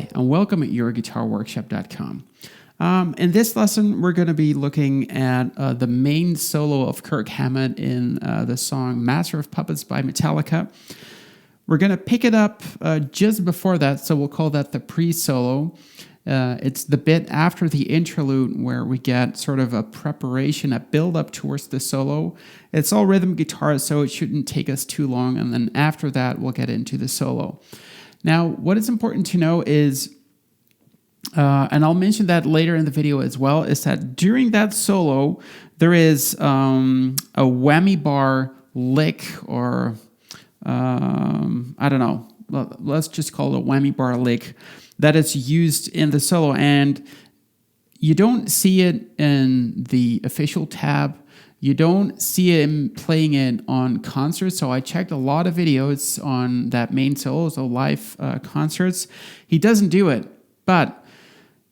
Hi, and welcome at yourguitarworkshop.com. In this lesson, we're going to be looking at the main solo of Kirk Hammett in the song Master of Puppets by Metallica. We're going to pick it up just before that, so we'll call that the pre-solo. It's the bit after the interlude where we get sort of a preparation, a build-up towards the solo. It's all rhythm guitar, so it shouldn't take us too long, and then after that, we'll get into the solo. Now, what is important to know is, and I'll mention that later in the video as well, is that during that solo, there is a whammy bar lick, or I don't know, let's just call it a whammy bar lick that is used in the solo. And you don't see it in the official tab. You don't see him playing it on concerts. So I checked a lot of videos on that main solo, so live concerts. He doesn't do it. But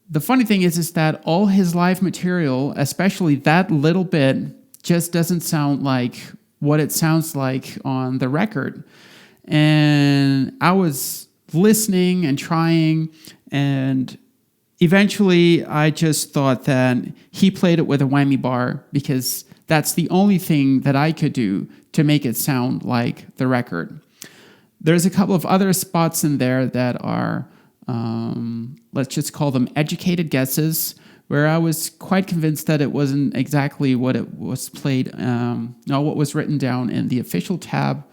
the funny thing is that all his live material, especially that little bit, just doesn't sound like what it sounds like on the record. And I was listening and trying, and eventually I just thought that he played it with a whammy bar because that's the only thing that I could do to make it sound like the record. There's a couple of other spots in there that are, let's just call them educated guesses, where I was quite convinced that it wasn't exactly what it was played, what was written down in the official tab,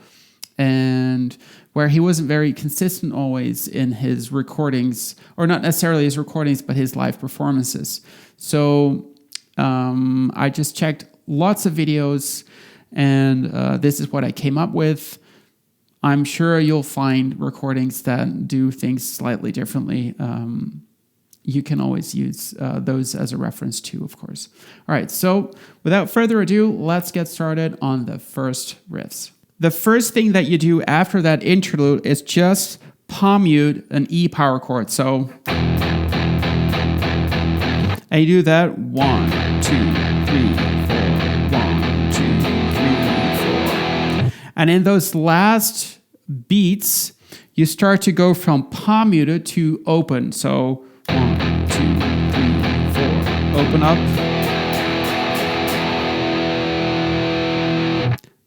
and where he wasn't very consistent always in his recordings, or not necessarily his recordings, but his live performances. So I just checked lots of videos, and this is what I came up with. I'm sure you'll find recordings that do things slightly differently. You can always use those as a reference too, of course. All right, so without further ado, let's get started on the first riffs. The first thing that you do after that interlude is just palm mute an E power chord. So, and you do that 1, 2, 3, 4. 1, 2, 3, 4. And in those last beats, you start to go from palm muted to open. So 1, 2, 3, 4. Open up.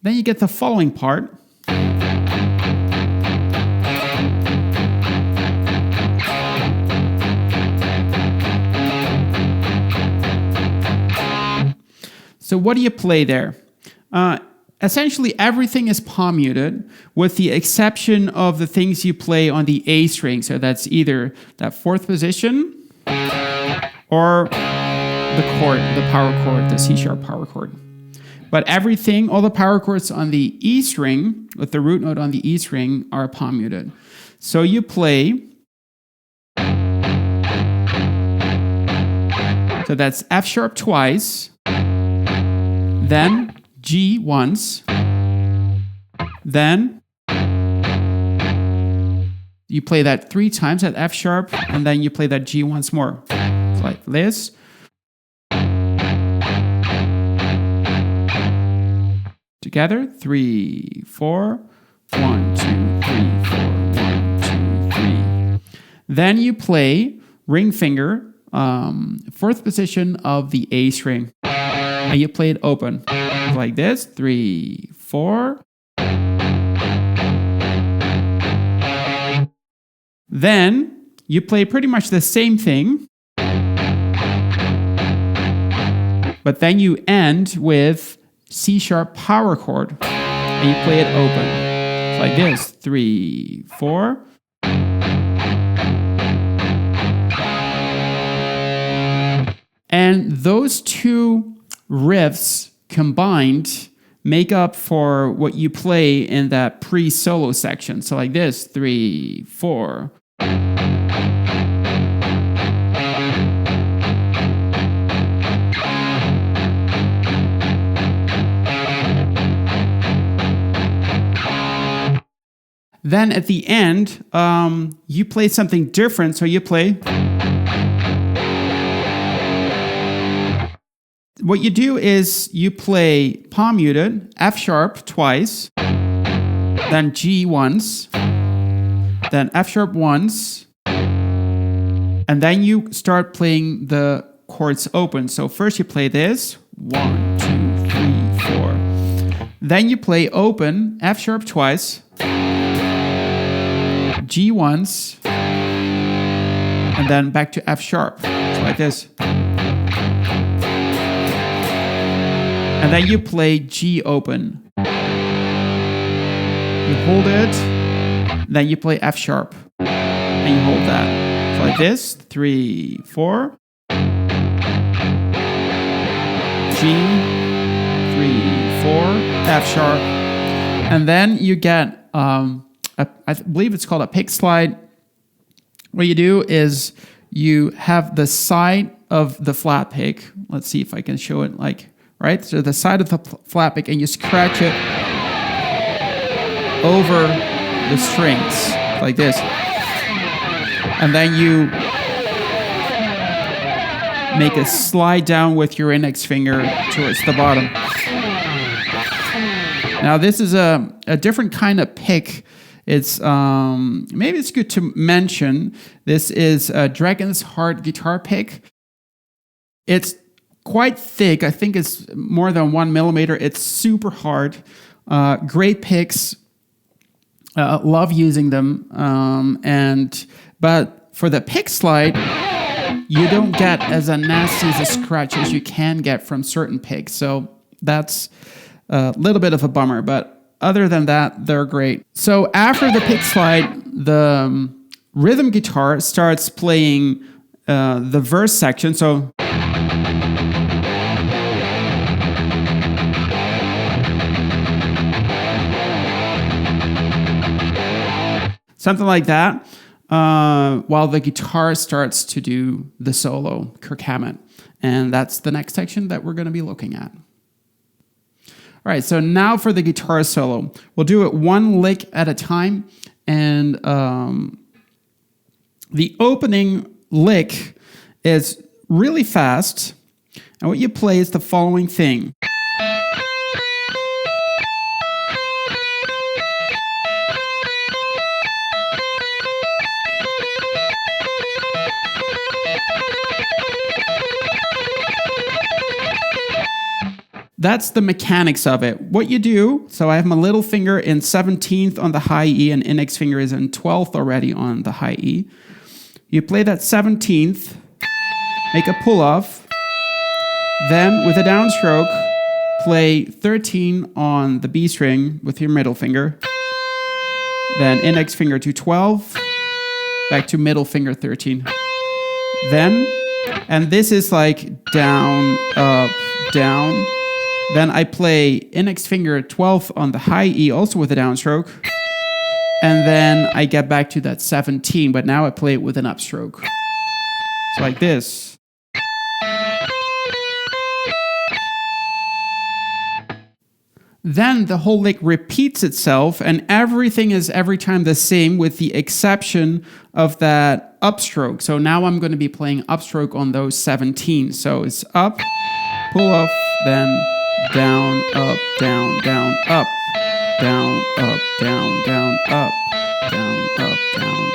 Then you get the following part. So what do you play there? Essentially, everything is palm muted, with the exception of the things you play on the A string. So that's either that fourth position or the chord, the power chord, the C sharp power chord. But everything, all the power chords on the E string, with the root note on the E string, are palm muted. So you play, so that's F sharp twice, then G once, then you play that 3 times at F sharp, and then you play that G once more. It's like this. Together, 3, 4, 1, 2, 3, 4, 1, 2, 3. Then you play ring finger, fourth position of the A string, and you play it open like this, 3, 4. Then you play pretty much the same thing, but then you end with C sharp power chord, and you play it open. It's like this, 3, 4. And those two riffs combined make up for what you play in that pre-solo section. So like this, 3, 4. Then at the end, you play something different. So you play. What you do is you play palm muted, F sharp twice, then G once, then F sharp once, And then you start playing the chords open. So first you play this, 1, 2, 3, 4. Then you play open, F sharp twice, G once, and then back to F sharp. So like this. And then you play G open. You hold it, then you play F sharp, and you hold that. So like this, 3, 4. G, 3, 4, F sharp. And then you get, I believe it's called a pick slide. What you do is you have the side of the flat pick. Let's see if I can show it like, right? So the side of the flat pick, and you scratch it over the strings like this. And then you make a slide down with your index finger towards the bottom. Now this is a different kind of pick. It's maybe it's good to mention. This is a Dragon's Heart guitar pick. It's quite thick. I think it's more than 1 millimeter. It's super hard. Great picks. Love using them. But for the pick slide, you don't get as a nasty as a scratch as you can get from certain picks. So that's a little bit of a bummer, but other than that, they're great. So after the pick slide, the rhythm guitar starts playing the verse section. So something like that, while the guitar starts to do the solo, Kirk Hammett. And that's the next section that we're going to be looking at. All right, so now for the guitar solo. We'll do it one lick at a time. And the opening lick is really fast. And what you play is the following thing. That's the mechanics of it. What you do, so I have my little finger in 17th on the high E and index finger is in 12th already on the high E. You play that 17th, make a pull off, then with a downstroke, play 13 on the B string with your middle finger, then index finger to 12, back to middle finger 13. Then, and this is like down, up, down. Then I play index finger 12th on the high E, also with a downstroke. And then I get back to that 17, but now I play it with an upstroke. It's like this. Then the whole lick repeats itself, and everything is every time the same with the exception of that upstroke. So now I'm going to be playing upstroke on those 17. So it's up, pull off, then down, up, down, down, up, down, up, down, down, up, down, up, down, down.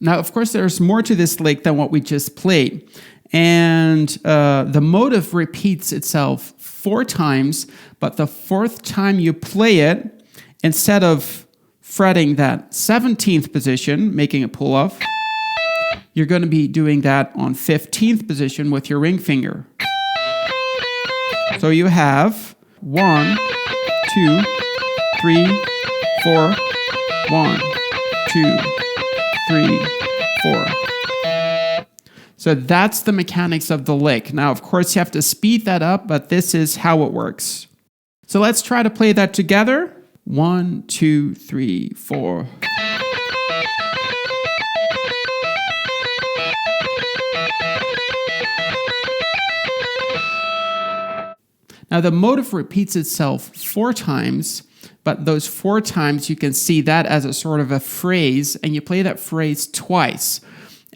Now, of course, there's more to this lick than what we just played. And the motive repeats itself 4 times, but the 4th time you play it, instead of fretting that 17th position, making a pull off, you're going to be doing that on 15th position with your ring finger. So you have 1, 2, 3, 4, 1, 2, 3, 4. So that's the mechanics of the lick. Now, of course, you have to speed that up, but this is how it works. So let's try to play that together. 1, 2, 3, 4. Now the motive repeats itself 4 times, but those 4 times you can see that as a sort of a phrase, and you play that phrase twice.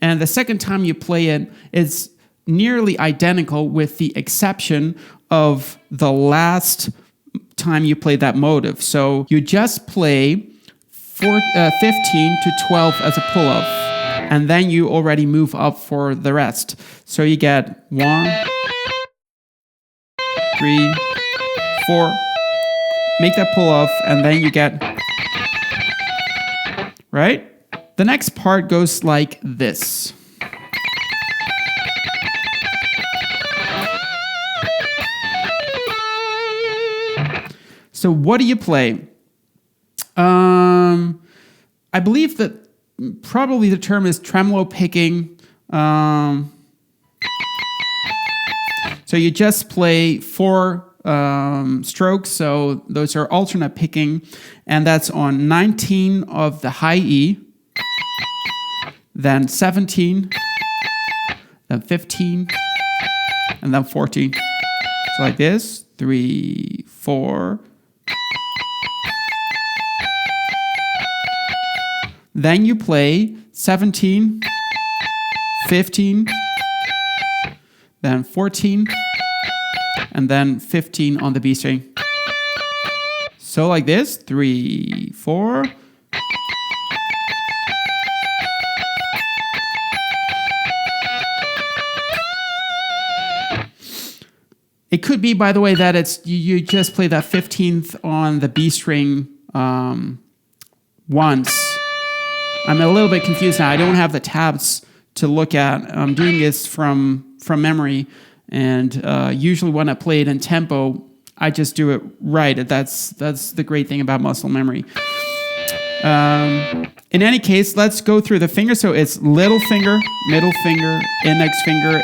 And the second time you play it, it's nearly identical with the exception of the last time you play that motive. So you just play 15 to 12 as a pull-off, and then you already move up for the rest. So you get 1, 3, 4, make that pull-off, and then you get, right? The next part goes like this. So what do you play? I believe that probably the term is tremolo picking. So you just play 4 strokes, so those are alternate picking, and that's on 19 of the high E, then 17, then 15, and then 14. So like this, 3, 4. Then you play 17, 15, then 14, and then 15 on the B string. So like this, 3, 4. It could be, by the way, that it's you just play that 15th on the B string once. I'm a little bit confused now. I don't have the tabs to look at. I'm doing this from memory, and usually when I play it in tempo, I just do it right. That's the great thing about muscle memory. In any case, let's go through the fingers. So it's little finger, middle finger, index finger,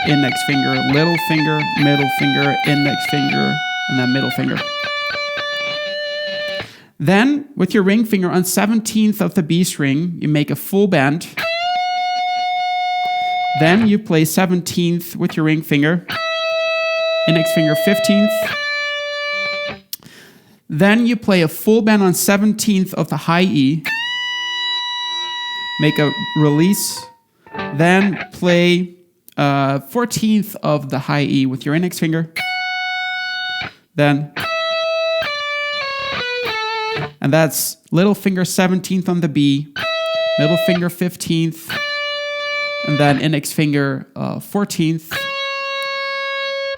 little finger, middle finger, index finger, and then middle finger. Then, with your ring finger on 17th of the B string, you make a full bend. Then you play 17th with your ring finger, index finger 15th. Then you play a full bend on 17th of the high E, make a release, then play 14th of the high E with your index finger, then, and that's little finger 17th on the B, middle finger 15th, and then index finger 14th,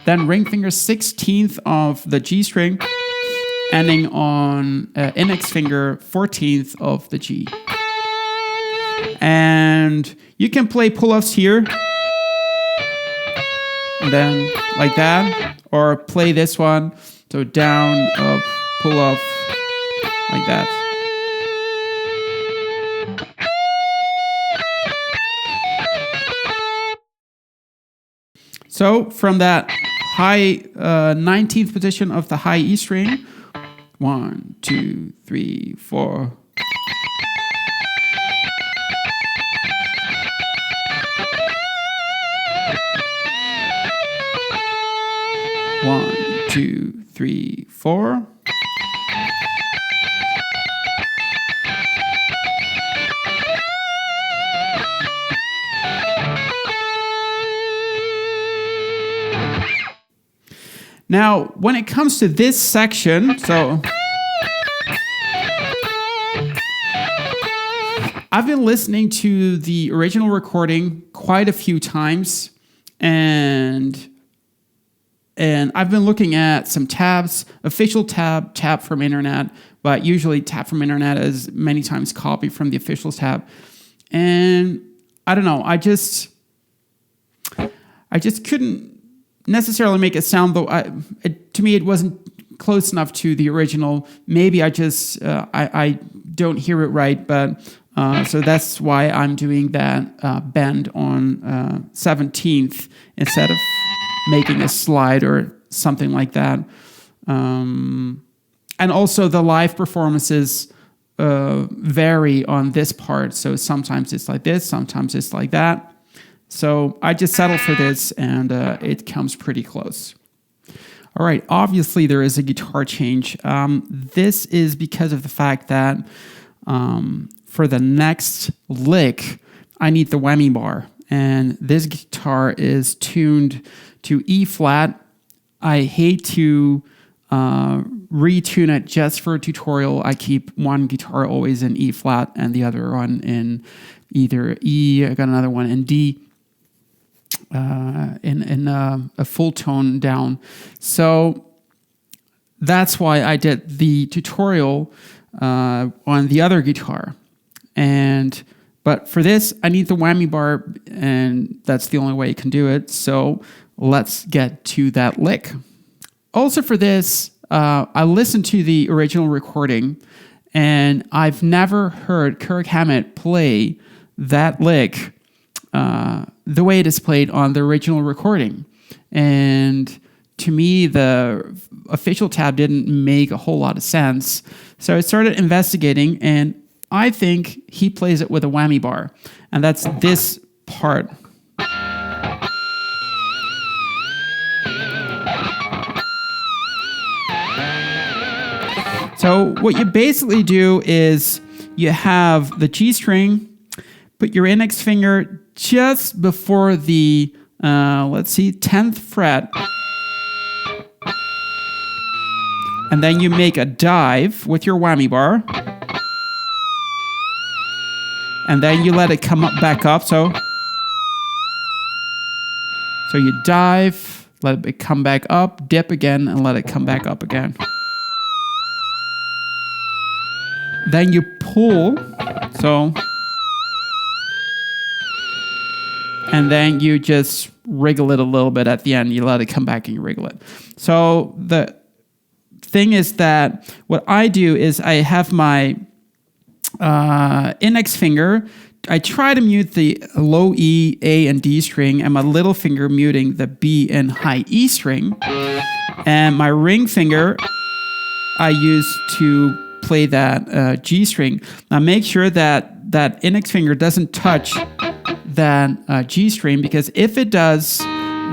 then ring finger 16th of the G string, ending on index finger 14th of the G. And you can play pull-offs here, and then like that, or play this one, so down, up, pull-off, like that. So from that high 19th position of the high E string, 1, 2, 3, 4. One, 2, 3, 4. Now, when it comes to this section, so I've been listening to the original recording quite a few times, and I've been looking at some tabs, official tab from internet, but usually tab from internet is many times copied from the official tab. And I don't know, I just couldn't necessarily make it sound, though to me it wasn't close enough to the original. Maybe I just I don't hear it right, but so that's why I'm doing that bend on 17th instead of making a slide or something like that. And also the live performances vary on this part. So sometimes it's like this, sometimes it's like that. So I just settled for this, and it comes pretty close. All right, obviously there is a guitar change. This is because of the fact that for the next lick, I need the whammy bar. And this guitar is tuned to E flat. I hate to retune it just for a tutorial. I keep one guitar always in E flat and the other one in either E. I got another one in D, in a full tone down. So that's why I did the tutorial on the other guitar. But for this, I need the whammy bar, and that's the only way you can do it. So let's get to that lick. Also for this, I listened to the original recording, and I've never heard Kirk Hammett play that lick the way it is played on the original recording. And to me, the official tab didn't make a whole lot of sense. So I started investigating, and I think he plays it with a whammy bar. And that's this part. So what you basically do is you have the G string, put your index finger just before the, 10th fret. And then you make a dive with your whammy bar. And then you let it come up back up. So you dive, let it come back up, dip again, and let it come back up again. Then you pull, and then you just wriggle it a little bit at the end. You let it come back and you wriggle it. So the thing is that what I do is I have my index finger. I try to mute the low E, A, and D string, and my little finger muting the B and high E string. And my ring finger I use to play that G string. Now make sure that that index finger doesn't touch that G string, because if it does,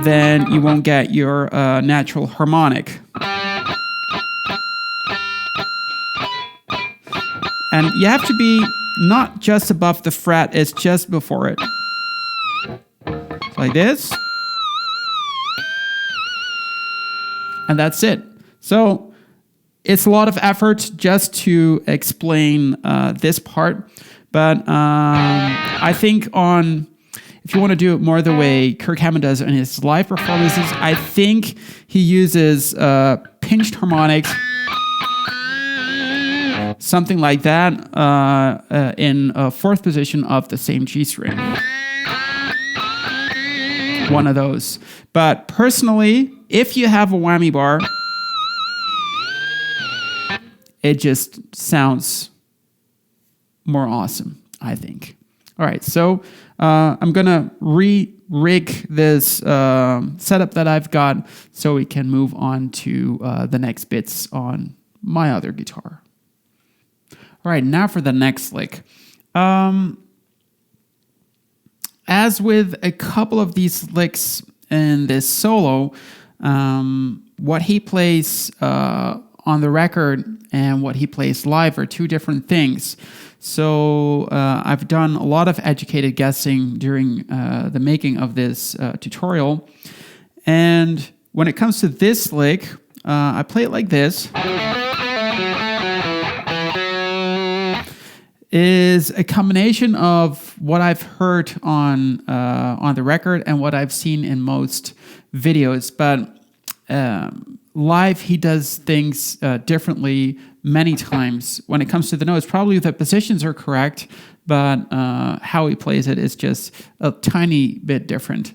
then you won't get your natural harmonic. And you have to be not just above the fret, it's just before it. Like this. And that's it. So it's a lot of effort just to explain this part. But I think if you want to do it more the way Kirk Hammett does in his live performances, I think he uses pinched harmonics, something like that, in fourth position of the same G string. One of those. But personally, if you have a whammy bar, it just sounds more awesome, I think. All right, so I'm going to re-rig this setup that I've got so we can move on to the next bits on my other guitar. All right, now for the next lick. As with a couple of these licks in this solo, what he plays on the record and what he plays live are two different things. So I've done a lot of educated guessing during the making of this tutorial. And when it comes to this lick, I play it like this. Is a combination of what I've heard on the record and what I've seen in most videos. But live, he does things differently many times. When it comes to the notes, probably the positions are correct, but how he plays it is just a tiny bit different.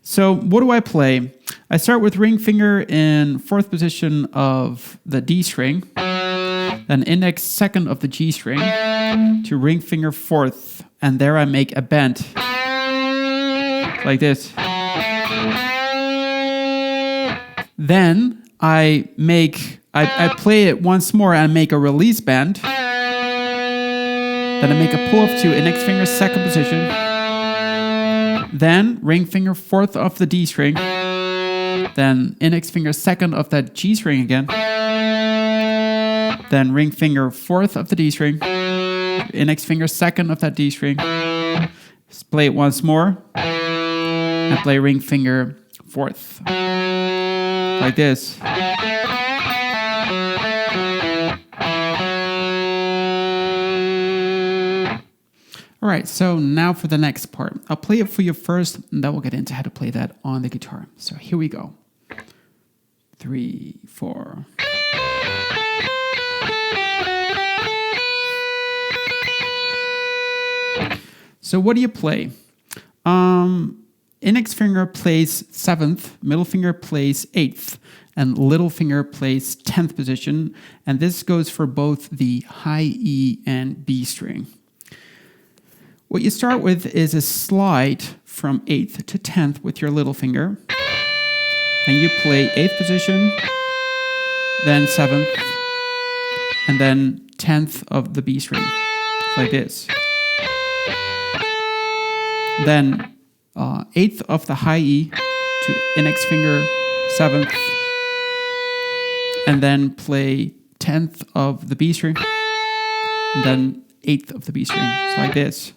So what do I play? I start with ring finger in fourth position of the D string, then index second of the G string to ring finger fourth, and there I make a bend like this. Then I play it once more and make a release bend. Then I make a pull up to index finger second position. Then ring finger fourth of the D string. Then index finger second of that G string again. Then ring finger fourth of the D string. Index finger second of that D string. Play it once more. And play ring finger fourth. like this. All right, so now for the next part. I'll play it for you first, and then we'll get into how to play that on the guitar. So here we go. 3, 4. So what do you play? Index finger plays 7th, middle finger plays 8th, and little finger plays 10th position. And this goes for both the high E and B string. What you start with is a slide from 8th to 10th with your little finger. And you play 8th position, then 7th, and then 10th of the B string, like this. Then 8th of the high E to index finger, 7th, and then play 10th of the B string, and then 8th of the B string, so like this.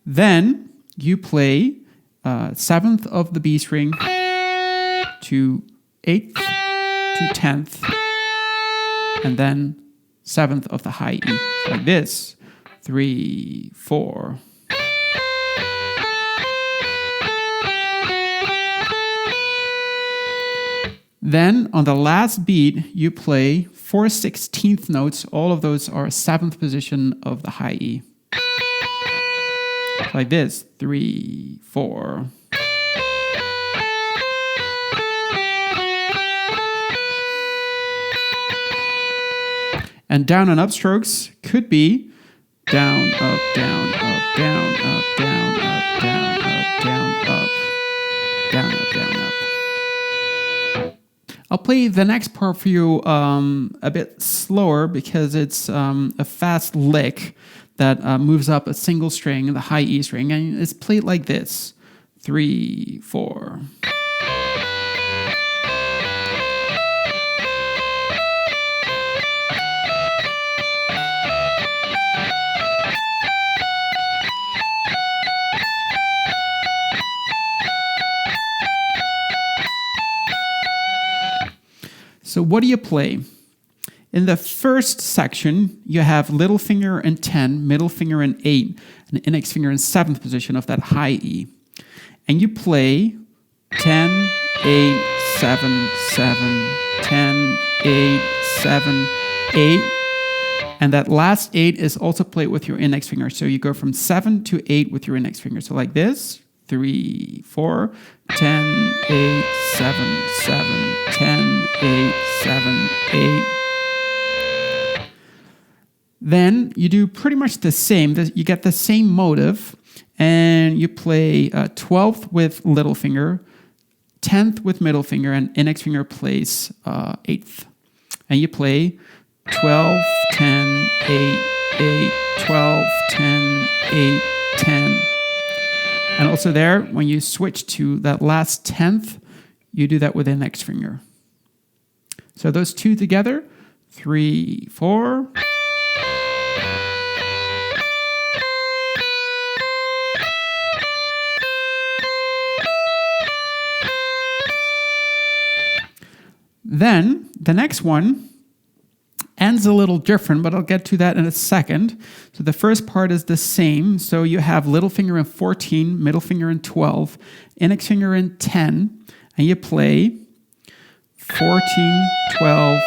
Then you play 7th of the B string to 8th to 10th, and then 7th of the high E, like this. 3, 4. Then on the last beat, you play 4 16th notes. All of those are 7th position of the high E. Like this, 3, 4. And down and up strokes could be down, up, down, up, down, up, down, up, down, up, down, up, down, up, down, up. I'll play the next part for you a bit slower because it's a fast lick that moves up a single string, the high E string, and it's played like this. 3, 4. So what do you play? In the first section, you have little finger in 10, middle finger in 8, and index finger in 7th position of that high E. And you play 10, 8, 7, 7, 10, 8, 7, 8. And that last 8 is also played with your index finger. So you go from 7 to 8 with your index finger. So like this, 3, 4, 10, 8, 7, 7, 10, 8, 7, 8. Then you do pretty much the same. You get the same motive, and you play 12th with little finger, 10th with middle finger, and index finger plays 8th. And you play 12, 10, 8, 8, 12, 10, 8, 10. And also there, when you switch to that last 10th, you do that with index finger. So those two together, 3, 4. Then the next one ends a little different, but I'll get to that in a second. So the first part is the same. So you have little finger in 14, middle finger in 12, index finger in 10, and you play 14, 12,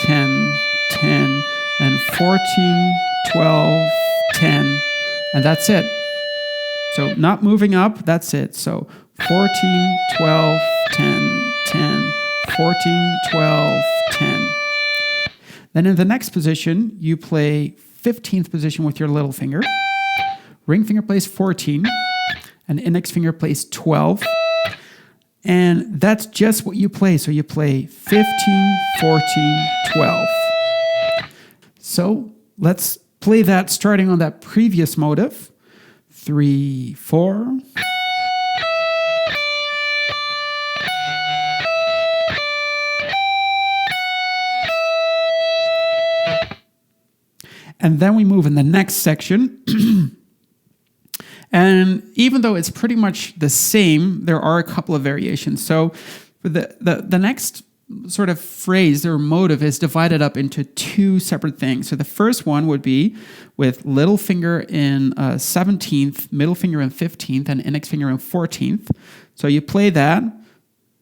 10, 10, and 14, 12, 10, and that's it. So not moving up, that's it. So 14, 12, 10, 10, 14, 12, 10. Then in the next position, you play 15th position with your little finger. Ring finger plays 14, and index finger plays 12. And that's just what you play. So you play 15, 14, 12. So let's play that starting on that previous motive. 3, 4. And then we move in the next section. And even though it's pretty much the same, there are a couple of variations. So for the next sort of phrase or motive is divided up into two separate things. So the first one would be with little finger in 17th, middle finger in 15th, and index finger in 14th. So you play that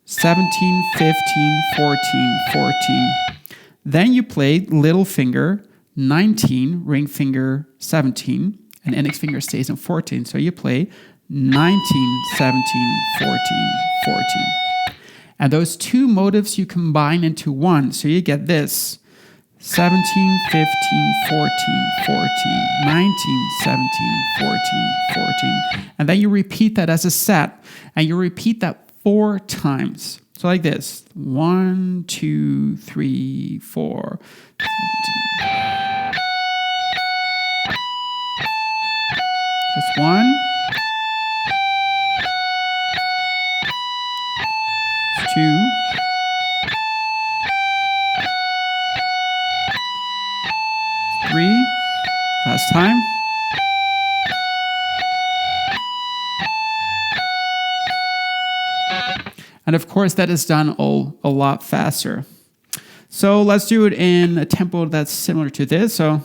17, 15, 14, 14. Then you play little finger 19, ring finger 17, and index finger stays in 14. So you play 19, 17, 14, 14. And those two motives you combine into one. So you get this 17, 15, 14, 14, 19, 17, 14, 14. And then you repeat that as a set. And you repeat that 4 times. So like this. 1, 2, 3, 4, 17. That's 1. 2. 3. Last time. And of course, that is done a lot faster. So let's do it in a tempo that's similar to this. So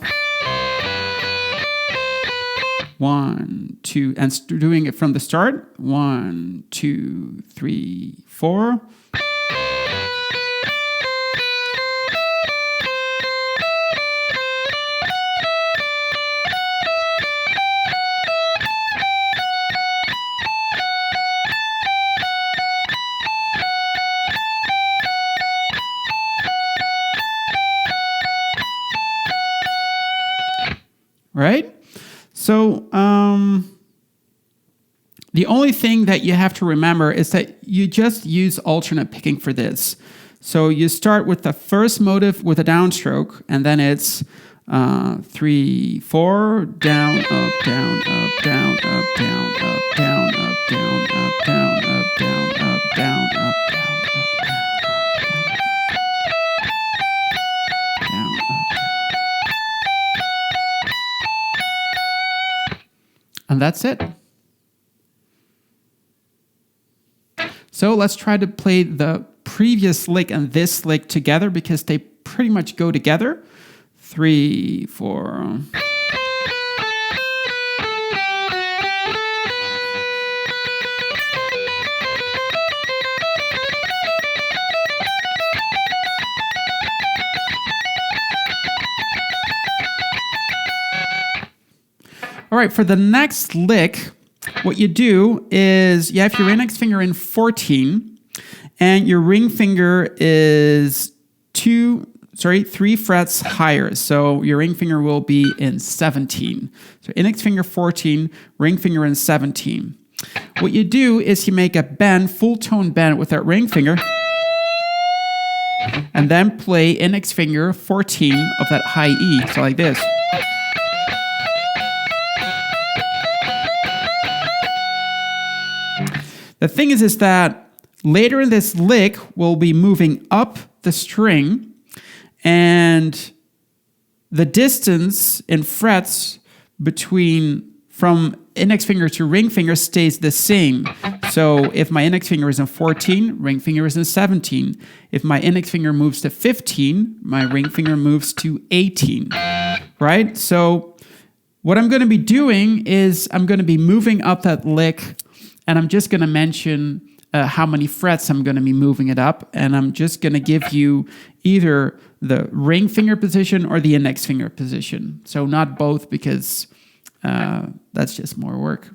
1, 2, and doing it from the start. 1, 2, 3, 4. Right? So the only thing that you have to remember is that you just use alternate picking for this. So you start with the first motive with a downstroke, and then it's 3, 4, down, up, down, up, down, up, down, up, down, up, down, up, down, up, down, up, down, up, down, up, down, up. And that's it. So let's try to play the previous lick and this lick together because they pretty much go together. 3, 4. All right, for the next lick, what you do is you have your index finger in 14, and your ring finger is 3 frets higher. So your ring finger will be in 17. So index finger 14, ring finger in 17. What you do is you make a bend, full tone bend with that ring finger, and then play index finger 14 of that high E. So like this. The thing is that later in this lick, we'll be moving up the string, and the distance in frets from index finger to ring finger stays the same. So if my index finger is in 14, ring finger is in 17. If my index finger moves to 15, my ring finger moves to 18, right? So what I'm going to be doing is I'm going to be moving up that lick, and I'm just going to mention how many frets I'm going to be moving it up. And I'm just going to give you either the ring finger position or the index finger position. So not both, because that's just more work.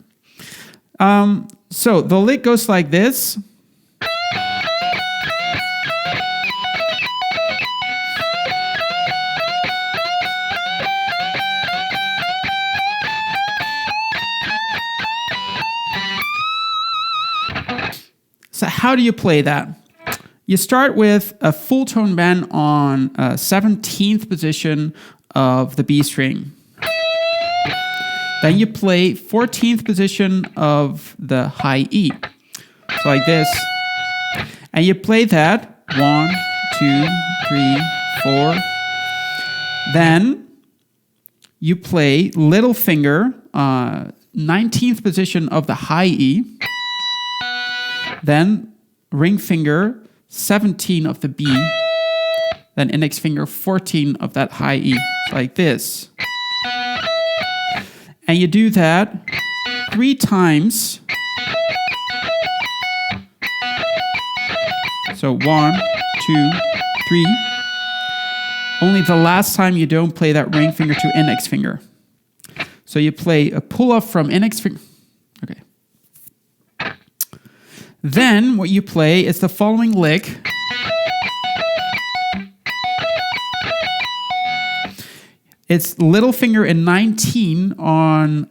So the lick goes like this. So how do you play that? You start with a full tone bend on 17th position of the B string. Then you play 14th position of the high E. So like this. And you play that 1, 2, 3, 4. Then you play little finger 19th position of the high E, then ring finger 17 of the B, then index finger 14 of that high E, like this. And you do that 3 times. So 1, 2, 3. Only the last time you don't play that ring finger to index finger. So you play a pull-off from index finger. Okay. Then what you play is the following lick. It's little finger in 19 on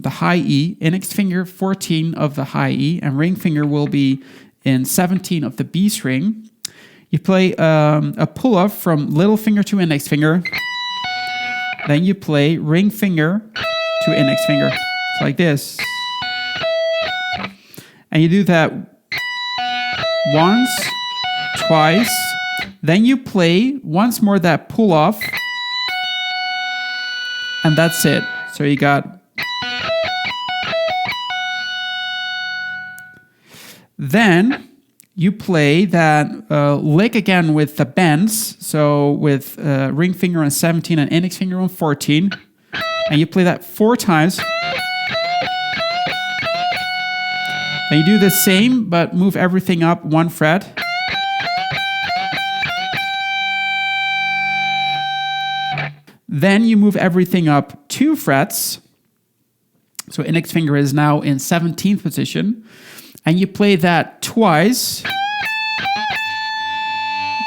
the high E, index finger 14 of the high E, and ring finger will be in 17 of the B string. You play a pull-off from little finger to index finger. Then you play ring finger to index finger. It's like this. And you do that once, twice. Then you play once more that pull-off. And that's it. So you got... Then you play that lick again with the bends. So with ring finger on 17 and index finger on 14. And you play that 4 times. Then you do the same, but move everything up 1 fret. Then you move everything up 2 frets. So index finger is now in 17th position. And you play that twice.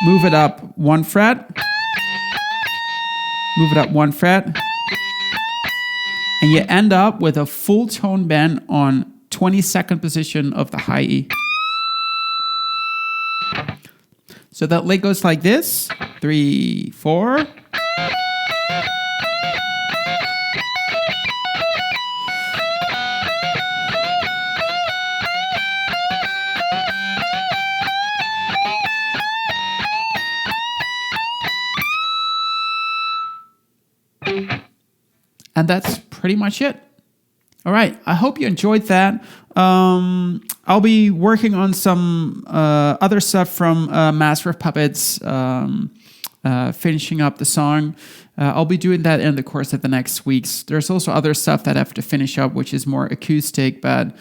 Move it up 1 fret. Move it up 1 fret. And you end up with a full tone bend on 22nd position of the high E. So that lick goes like this. 3, 4. And that's pretty much it. All right, I hope you enjoyed that. I'll be working on some other stuff from Master of Puppets, finishing up the song. I'll be doing that in the course of the next weeks. There's also other stuff that I have to finish up, which is more acoustic, but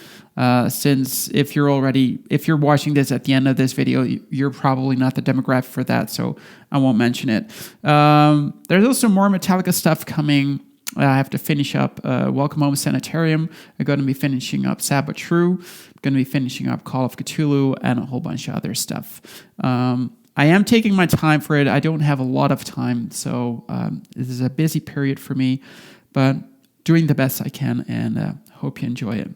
since if you're watching this at the end of this video, you're probably not the demographic for that, so I won't mention it. There's also more Metallica stuff coming. I have to finish up Welcome Home Sanitarium. I'm going to be finishing up Sad But True. I'm going to be finishing up Call of Cthulhu and a whole bunch of other stuff. I am taking my time for it. I don't have a lot of time, so this is a busy period for me, but doing the best I can, and hope you enjoy it.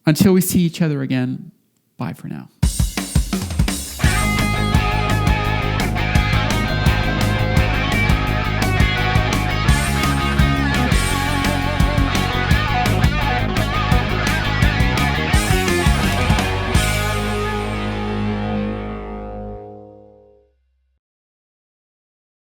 Until we see each other again, bye for now.